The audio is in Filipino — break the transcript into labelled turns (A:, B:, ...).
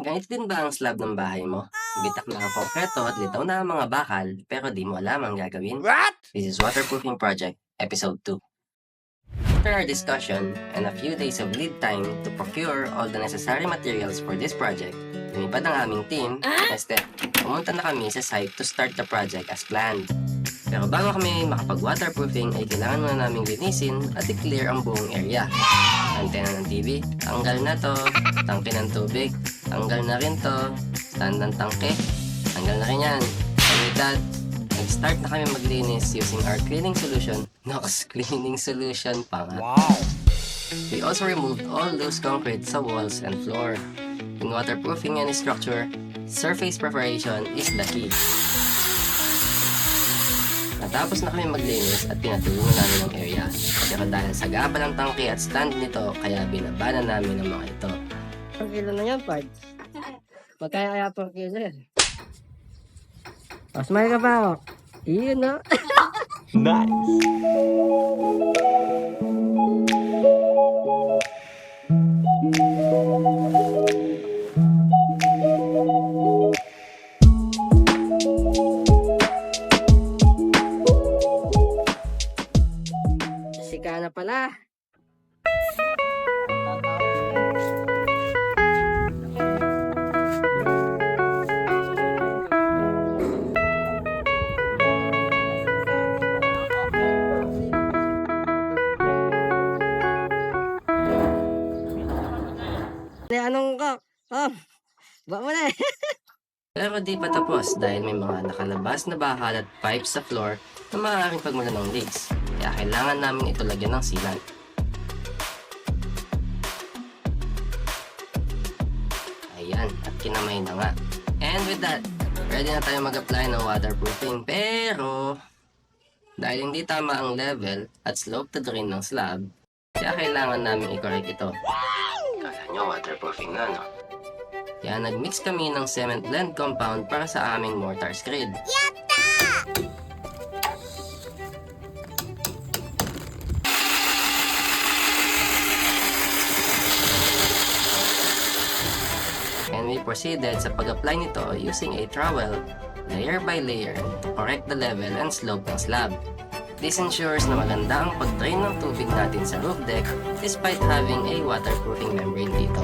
A: Ganito din ba ang slab ng bahay mo? Bitak na ang konkreto at litaw na ang mga bakal, pero di mo alam ang gagawin?
B: What?
A: This is Waterproofing Project, Episode 2. After our discussion and a few days of lead time to procure all the necessary materials for this project, lumipad ang aming team. Step, pumunta na kami sa site to start the project as planned. Pero bago kami makapag-waterproofing ay kailangan muna naming linisin at i-clear ang buong area. Antena ng TV, tanggal na to. Tangke ng tubig, tanggal na rin to. Stand ng tangke, tanggal na rin yan. And with that, nag-start na kami maglinis using our cleaning solution. Nox cleaning solution pa nga.
B: Wow.
A: We also removed all loose concrete sa walls and floor. In waterproofing any structure, surface preparation is the key. Natapos na kami maglinis at pinatulungan namin ang area. Pero dahil sa gaba ng tangke at stand nito, kaya binabana namin ang mga ito.
C: Per kilo na yan, Pard. Magkaya kaya per kilo yan. O, smile ka pa ako. Iyon, no?
B: Nice.
C: Sika na pala. Anong ka? Oh, ba mo na eh.
A: Pero di pa tapos dahil may mga nakalabas na bakal at pipes sa floor na maaaring pagmulan ng leaks. Kaya kailangan namin ito lagyan ng sealant. Ayan, at kinamay na nga. And with that, ready na tayo mag-apply ng waterproofing. Pero, dahil hindi tama ang level at slope to drain ng slab, kaya kailangan namin i-correct ito. Kala nyo waterproofing na, no? Kaya nag-mix kami ng cement blend compound para sa aming mortar screed. And we proceeded sa pag-apply nito using a trowel, layer by layer, to correct the level and slope ng slab. This ensures na maganda ang pag-drain ng tubig natin sa roof deck despite having a waterproofing membrane dito.